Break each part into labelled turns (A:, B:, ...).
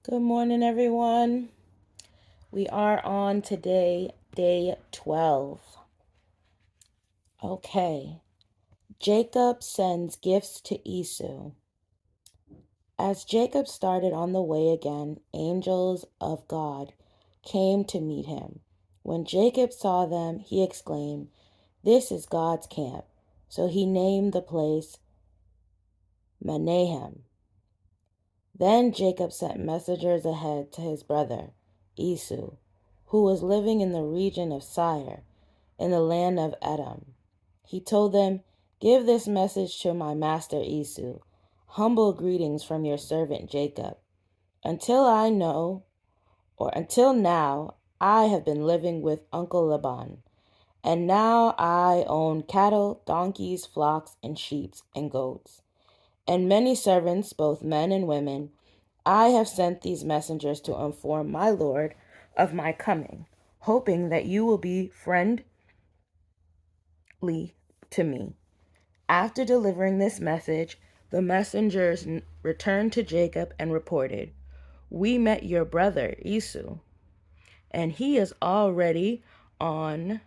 A: Good morning, everyone. We are on today, day 12. Okay. Jacob sends gifts to Esau. As Jacob started on the way again, angels of God came to meet him. When Jacob saw them, he exclaimed, "This is God's camp." So he named the place Manahem. Then Jacob sent messengers ahead to his brother Esau, who was living in the region of Seir, in the land of Edom. He told them, "Give this message to my master Esau. Humble greetings from your servant Jacob. Until now, I have been living with Uncle Laban, and now I own cattle, donkeys, flocks, and sheep and goats, and many servants, both men and women. I have sent these messengers to inform my lord of my coming, hoping that you will be friendly to me." After delivering this message, the messengers returned to Jacob and reported, "We met your brother Esau, and he is already on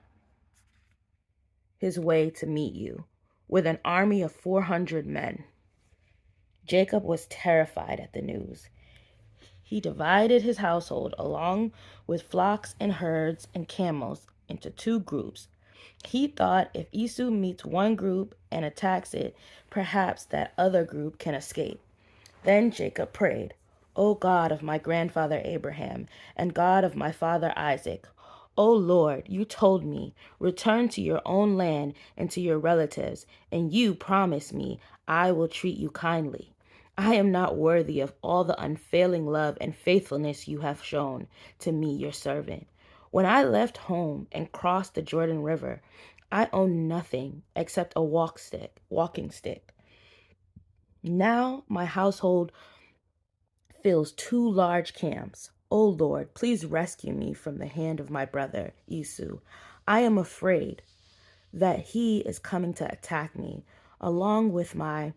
A: his way to meet you with an army of 400 men." Jacob was terrified at the news. He divided his household along with flocks and herds and camels into two groups. He thought if Esau meets one group and attacks it, perhaps that other group can escape. Then Jacob prayed, "O God of my grandfather Abraham and God of my father Isaac, O Lord, you told me, 'Return to your own land and to your relatives,' and you promised me, 'I will treat you kindly.' I am not worthy of all the unfailing love and faithfulness you have shown to me, your servant. When I left home and crossed the Jordan River, I owned nothing except a walking stick. Now my household fills two large camps. O Lord, please rescue me from the hand of my brother Esau. I am afraid that he is coming to attack me, along with my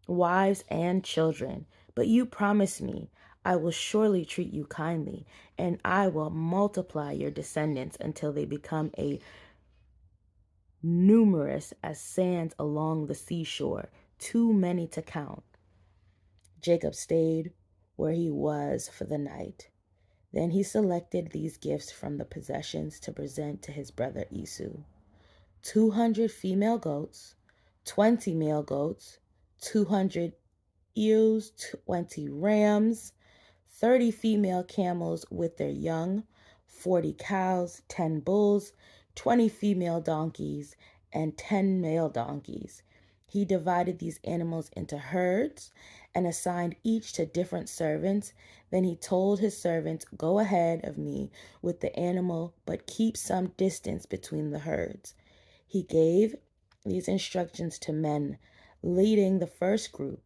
A: wives and children. But you promised me, I will surely treat you kindly, and I will multiply your descendants until they become as numerous as sands along the seashore, too many to count." Jacob stayed where he was for the night. Then he selected these gifts from the possessions to present to his brother Esau: 200 female goats, 20 male goats, 200 ewes, 20 rams, 30 female camels with their young, 40 cows, 10 bulls, 20 female donkeys, and 10 male donkeys. He divided these animals into herds and assigned each to different servants. Then he told his servants, "Go ahead of me with the animal, but keep some distance between the herds." He gave these instructions to men leading the first group: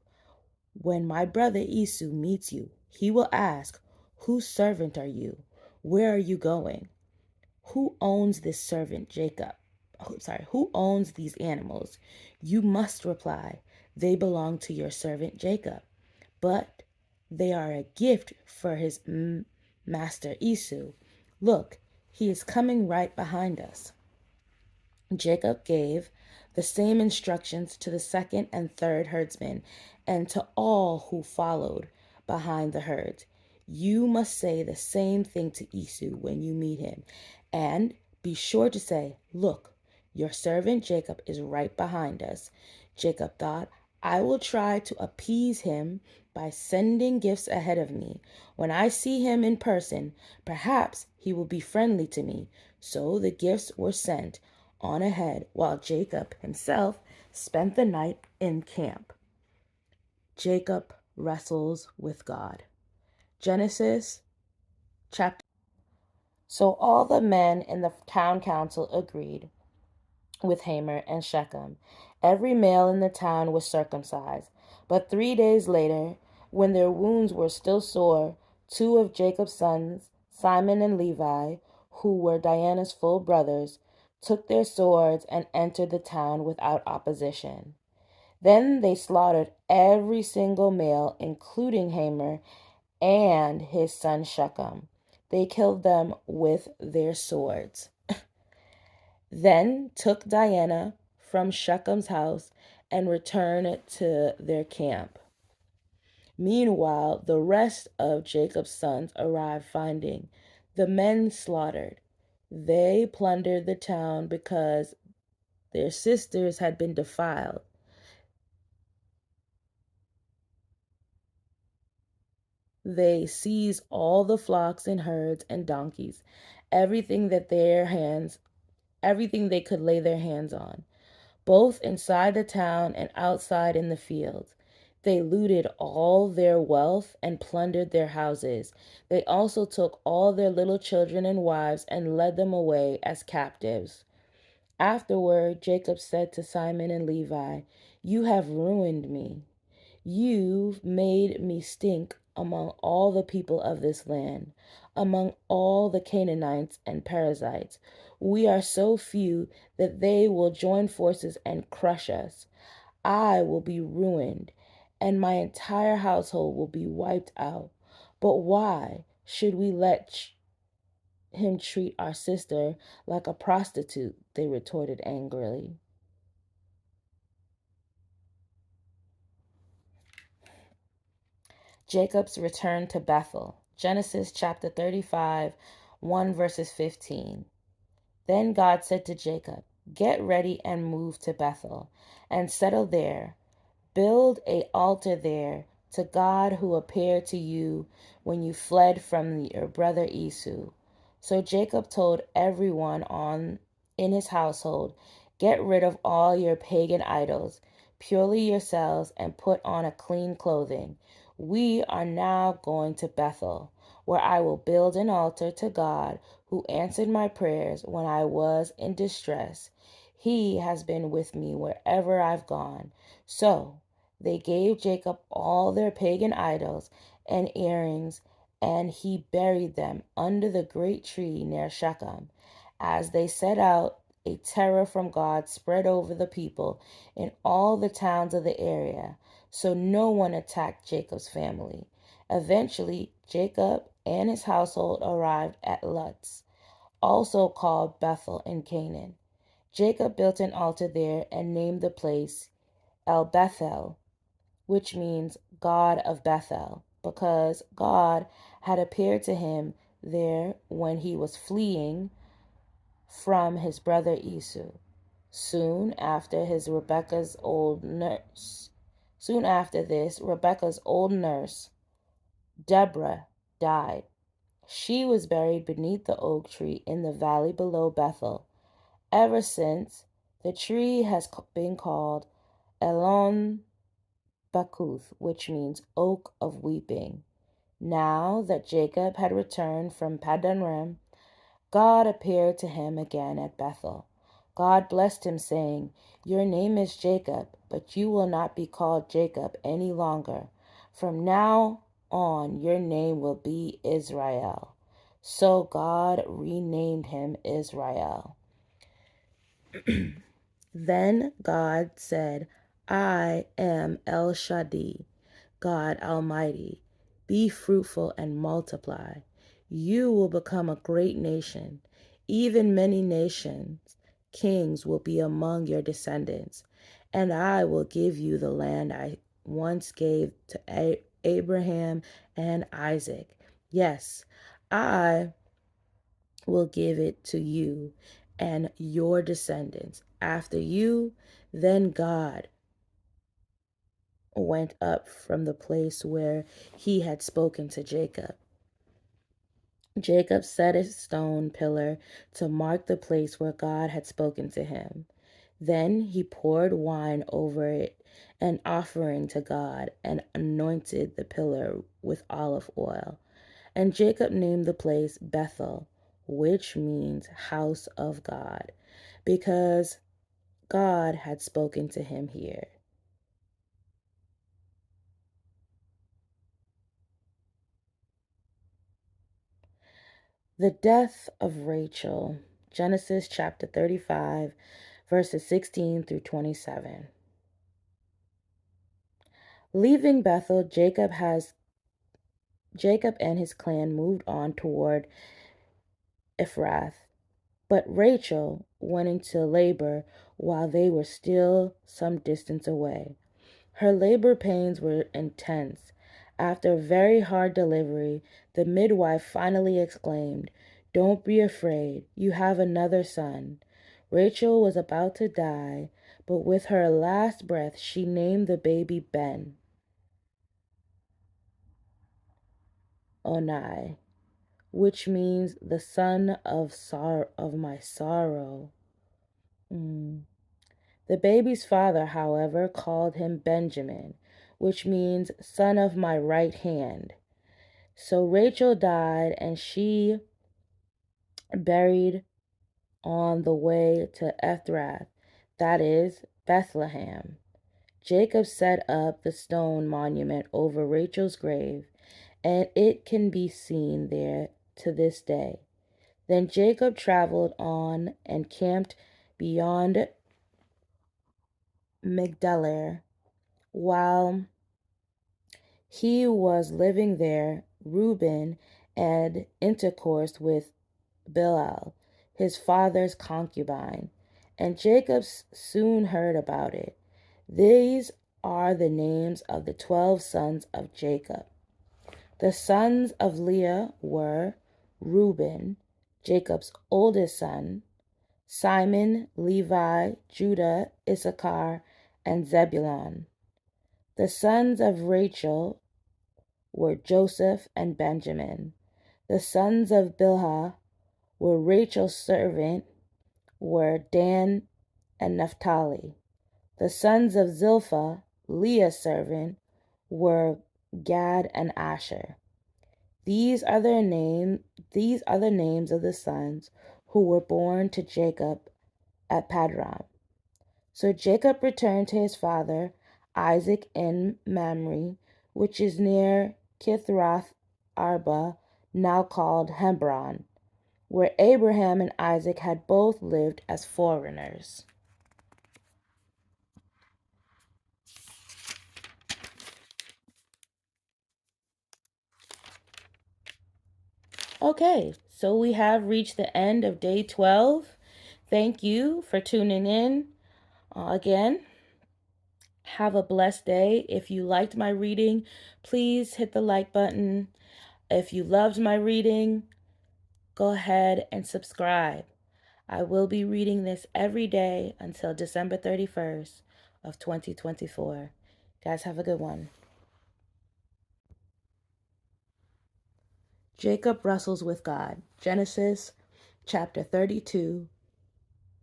A: "When my brother Esau meets you, he will ask, 'Whose servant are you? Where are you going? Who owns this servant Jacob? Who owns these animals?' You must reply, 'They belong to your servant Jacob, but they are a gift for his master Esau. Look, he is coming right behind us.'" Jacob gave the same instructions to the second and third herdsmen and to all who followed behind the herds. "You must say the same thing to Esau when you meet him, and be sure to say, 'Look, your servant Jacob is right behind us.'" Jacob thought, "I will try to appease him by sending gifts ahead of me. When I see him in person, perhaps he will be friendly to me." So the gifts were sent on ahead, while Jacob himself spent the night in camp. Jacob wrestles with God. Genesis chapter. So all the men in the town council agreed with Hamor and Shechem. Every male in the town was circumcised. But 3 days later, when their wounds were still sore, two of Jacob's sons, Simon and Levi, who were Diana's full brothers, took their swords and entered the town without opposition. Then they slaughtered every single male, including Hamor and his son Shechem. They killed them with their swords. Then took Diana from Shechem's house and returned to their camp. Meanwhile, the rest of Jacob's sons arrived, finding the men slaughtered. They plundered the town because their sisters had been defiled. They seized all the flocks and herds and donkeys, everything that their hands, everything they could lay their hands on, both inside the town and outside in the fields. They looted all their wealth and plundered their houses. They also took all their little children and wives and led them away as captives. Afterward, Jacob said to Simon and Levi, "You have ruined me. You've made me stink among all the people of this land, among all the Canaanites and Perizzites. We are so few that they will join forces and crush us. I will be ruined, and my entire household will be wiped out. But why should we let him treat our sister like a prostitute?" They retorted angrily. Jacob's return to Bethel. Genesis chapter 35, 1 verses 15. Then God said to Jacob, "Get ready and move to Bethel, and settle there. Build an altar there to God who appeared to you when you fled from your brother Esau." So Jacob told everyone in his household, "Get rid of all your pagan idols, purely yourselves, and put on a clean clothing. We are now going to Bethel, where I will build an altar to God who answered my prayers when I was in distress. He has been with me wherever I've gone." So they gave Jacob all their pagan idols and earrings, and he buried them under the great tree near Shechem. As they set out, a terror from God spread over the people in all the towns of the area, so no one attacked Jacob's family. Eventually, Jacob and his household arrived at Luz, also called Bethel in Canaan. Jacob built an altar there and named the place El Bethel, which means God of Bethel, because God had appeared to him there when he was fleeing from his brother Esau. Soon after his Rebekah's old nurse, Soon after this, Rebekah's old nurse, Deborah, died. She was buried beneath the oak tree in the valley below Bethel. Ever since, the tree has been called Elon Bakuth, which means oak of weeping. Now that Jacob had returned from Paddan-aram, God appeared to him again at Bethel. God blessed him, saying, "Your name is Jacob, but you will not be called Jacob any longer. From now on, your name will be Israel." So God renamed him Israel. Then God said, "I am El Shaddai, God Almighty. Be fruitful and multiply. You will become a great nation. Even many nations, kings will be among your descendants. And I will give you the land I once gave to Abraham and Isaac. Yes, I will give it to you and your descendants after you." Then God went up from the place where he had spoken to Jacob. Jacob set a stone pillar to mark the place where God had spoken to him. Then he poured wine over it, an offering to God, and anointed the pillar with olive oil. And Jacob named the place Bethel, which means house of God, because God had spoken to him here. The death of Rachel. Genesis chapter 35, verses 16 through 27. Leaving Bethel, Jacob and his clan moved on toward Ephrath. But Rachel went into labor while they were still some distance away. Her labor pains were intense. After a very hard delivery, the midwife finally exclaimed, "Don't be afraid, you have another son." Rachel was about to die, but with her last breath, she named the baby Ben Onai, which means the son of my sorrow. The baby's father, however, called him Benjamin, which means son of my right hand. So Rachel died, and she buried on the way to Ephrath, that is, Bethlehem. Jacob set up the stone monument over Rachel's grave, and it can be seen there to this day. Then Jacob traveled on and camped beyond Migdal. While he was living there, Reuben had intercourse with Bilhah, his father's concubine, and Jacob soon heard about it. These are the names of the 12 sons of Jacob. The sons of Leah were Reuben, Jacob's oldest son, Simon, Levi, Judah, Issachar, and Zebulun. The sons of Rachel were Joseph and Benjamin. The sons of Bilhah were Rachel's servant were Dan and Naphtali. The sons of Zilpah, Leah's servant, were Gad and Asher. These are the names of the sons who were born to Jacob at Padran. So Jacob returned to his father Isaac in Mamre, which is near Kithrath Arba, now called Hebron, where Abraham and Isaac had both lived as foreigners. Okay, so we have reached the end of day 12. Thank you for tuning in again. Have a blessed day. If you liked my reading, please hit the like button. If you loved my reading, go ahead and subscribe. I will be reading this every day until December 31st of 2024. Guys, have a good one. Jacob wrestles with God. Genesis chapter 32,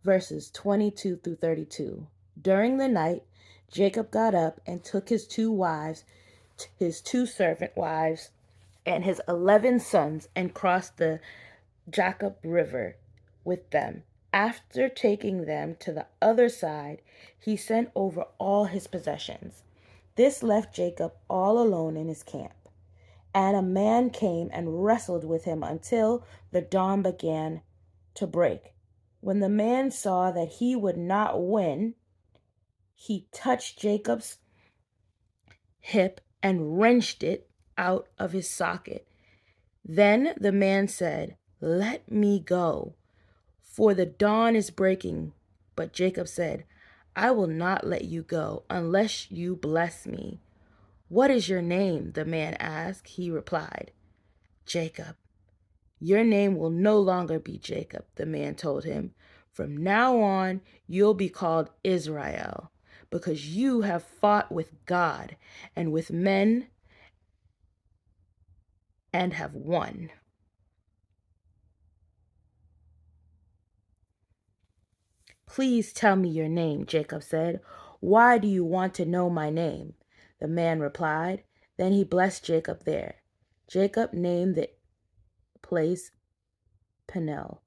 A: verses 22 through 32. During the night, Jacob got up and took his 2 wives, his 2 servant wives, and his 11 sons and crossed the Jacob River with them. After taking them to the other side, he sent over all his possessions. This left Jacob all alone in his camp. And a man came and wrestled with him until the dawn began to break. When the man saw that he would not win, he touched Jacob's hip and wrenched it out of his socket. Then the man said, "Let me go, for the dawn is breaking." But Jacob said, "I will not let you go unless you bless me." "What is your name?" the man asked. He replied, "Jacob." "Your name will no longer be Jacob," the man told him. "From now on, you'll be called Israel, because you have fought with God and with men and have won." "Please tell me your name," Jacob said. "Why do you want to know my name?" The man replied. Then he blessed Jacob there. Jacob named the place Peniel,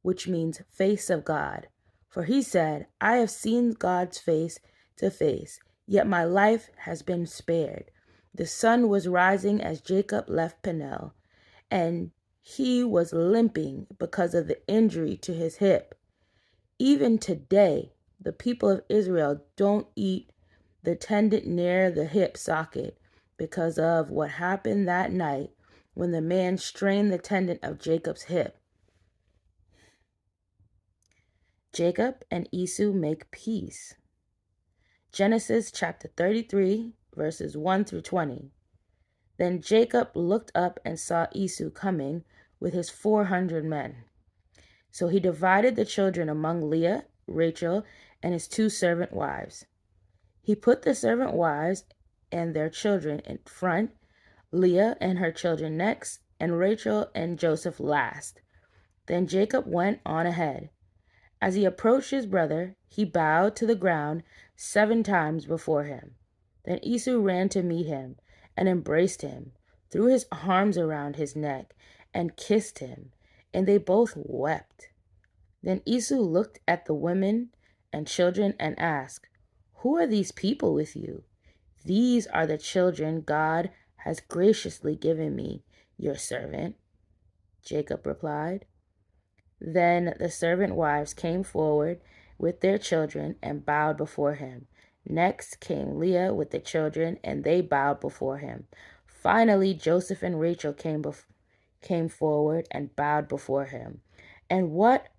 A: which means face of God. For he said, "I have seen God's face to face, yet my life has been spared." The sun was rising as Jacob left Peniel, and he was limping because of the injury to his hip. Even today, the people of Israel don't eat the tendon near the hip socket because of what happened that night when the man strained the tendon of Jacob's hip. Jacob and Esau make peace. Genesis chapter 33, verses 1 through 20. Then Jacob looked up and saw Esau coming with his 400 men. So he divided the children among Leah, Rachel, and his 2 servant wives. He put the servant wives and their children in front, Leah and her children next, and Rachel and Joseph last. Then Jacob went on ahead. As he approached his brother, he bowed to the ground 7 times before him. Then Esau ran to meet him and embraced him, threw his arms around his neck, and kissed him, and they both wept. Then Esau looked at the women and children and asked, "Who are these people with you?" "These are the children God has graciously given me, your servant," Jacob replied. Then the servant wives came forward with their children and bowed before him. Next came Leah with the children, and they bowed before him. Finally, Joseph and Rachel came forward and bowed before him. "And what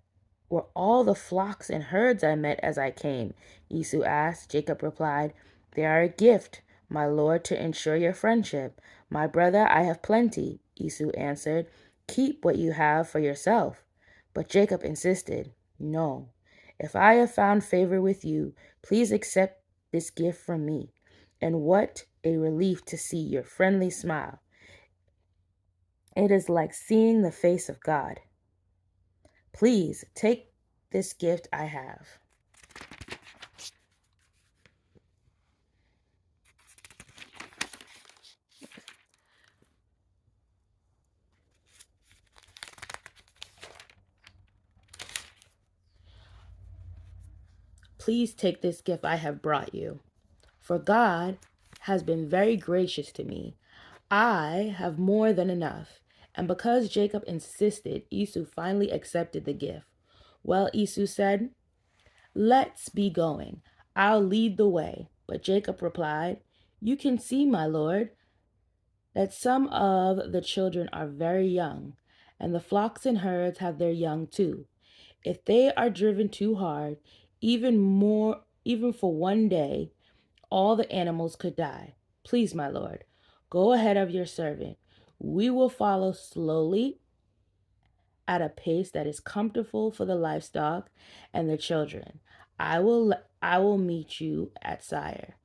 A: were all the flocks and herds I met as I came?" Esau asked. Jacob replied, "They are a gift, my lord, to ensure your friendship." "My brother, I have plenty," Esau answered. "Keep what you have for yourself." But Jacob insisted, "No, if I have found favor with you, please accept this gift from me. And what a relief to see your friendly smile. It is like seeing the face of God. Please take this gift I have." "Please take this gift I have brought you. For God has been very gracious to me. I have more than enough." And because Jacob insisted, Esau finally accepted the gift. "Well," Esau said, "let's be going. I'll lead the way." But Jacob replied, "You can see, my lord, that some of the children are very young, and the flocks and herds have their young too. If they are driven too hard, even for one day, all the animals could die. Please, my lord, go ahead of your servant. We will follow slowly at a pace that is comfortable for the livestock and the children. I will meet you at Sire."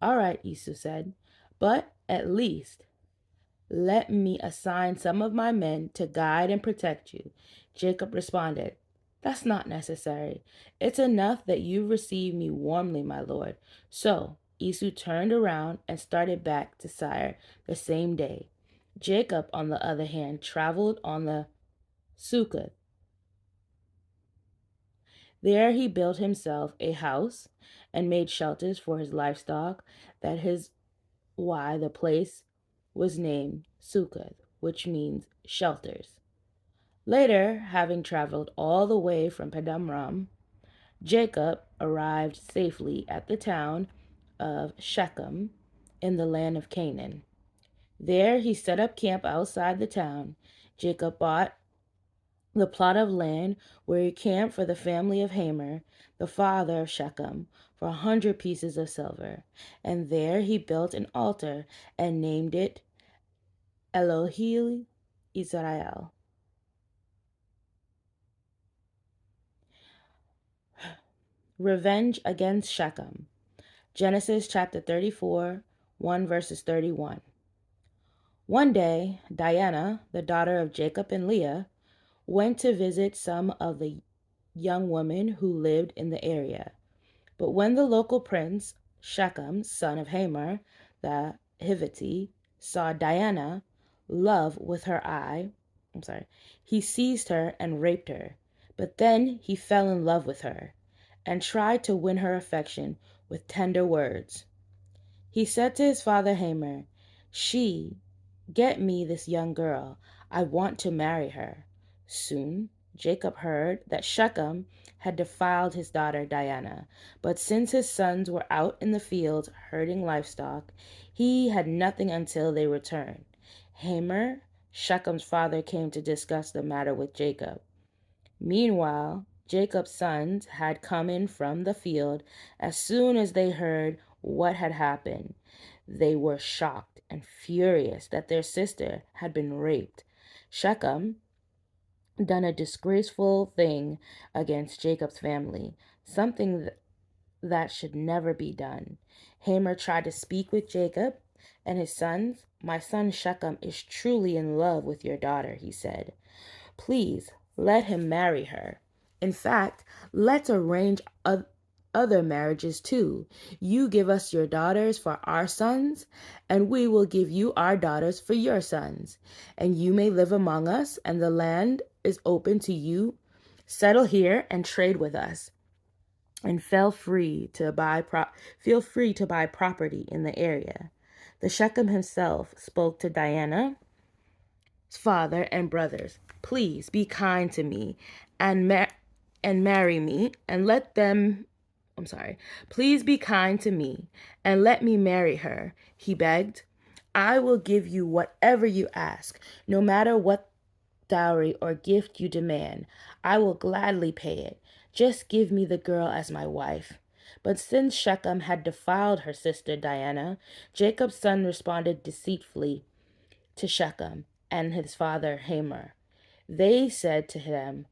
A: "All right," Esau said, "but at least let me assign some of my men to guide and protect you." Jacob responded, "That's not necessary. It's enough that you receive me warmly, my lord." So Esau turned around and started back to Sire the same day. Jacob, on the other hand, traveled on the Succoth. There he built himself a house and made shelters for his livestock. That is why the place was named Succoth, which means shelters. Later, having traveled all the way from Padam, Jacob arrived safely at the town of Shechem in the land of Canaan. There he set up camp outside the town. Jacob bought the plot of land where he camped for the family of Hamor, the father of Shechem, for 100 pieces of silver. And there he built an altar and named it Elohim Israel. Revenge against Shechem. Genesis chapter 34, 1 verses 31. One day, Diana, the daughter of Jacob and Leah, went to visit some of the young women who lived in the area. But when the local prince, Shechem, son of Hamor, the Hivite, saw Diana love with her eye, he seized her and raped her. But then he fell in love with her and tried to win her affection with tender words. He said to his father Hamor, "Get me this young girl. I want to marry her." Soon Jacob heard that Shechem had defiled his daughter Dinah, but since his sons were out in the fields herding livestock, he had nothing until they returned. Hamor, Shechem's father, came to discuss the matter with Jacob. Meanwhile, Jacob's sons had come in from the field as soon as they heard what had happened. They were shocked and furious that their sister had been raped. Shechem done a disgraceful thing against Jacob's family, something that should never be done. Hamor tried to speak with Jacob and his sons. My son Shechem is truly in love with your daughter, he said. Please let him marry her. In fact, let's arrange other marriages too. You give us your daughters for our sons, and we will give you our daughters for your sons. And you may live among us, and the land is open to you. Settle here and trade with us, and feel free to buy property in the area. The Shechem himself spoke to Dinah's father and brothers. Please be kind to me and marry me and let them Please be kind to me and let me marry her, he begged. I will give you whatever you ask, no matter what dowry or gift you demand. I will gladly pay it. Just give me the girl as my wife. But since Shechem had defiled her sister Dinah, Jacob's son responded deceitfully to Shechem and his father Hamor. They said to him,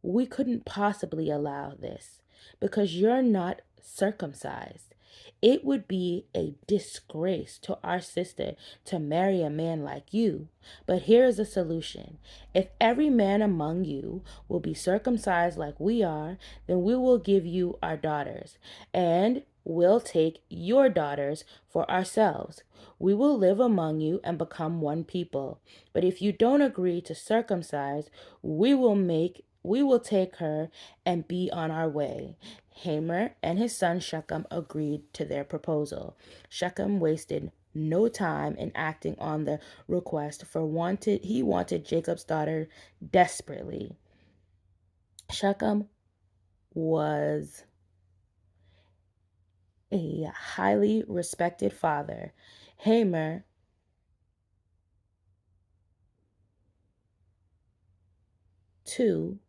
A: we couldn't possibly allow this because you're not circumcised. It would be a disgrace to our sister to marry a man like you. But here is a solution. If every man among you will be circumcised like we are, then we will give you our daughters, and we'll take your daughters for ourselves. We will live among you and become one people. But if you don't agree to circumcise, we will take her and be on our way. Hamor and his son Shechem agreed to their proposal. Shechem wasted no time in acting on the request, for he wanted Jacob's daughter desperately. Shechem was a highly respected father. Hamor too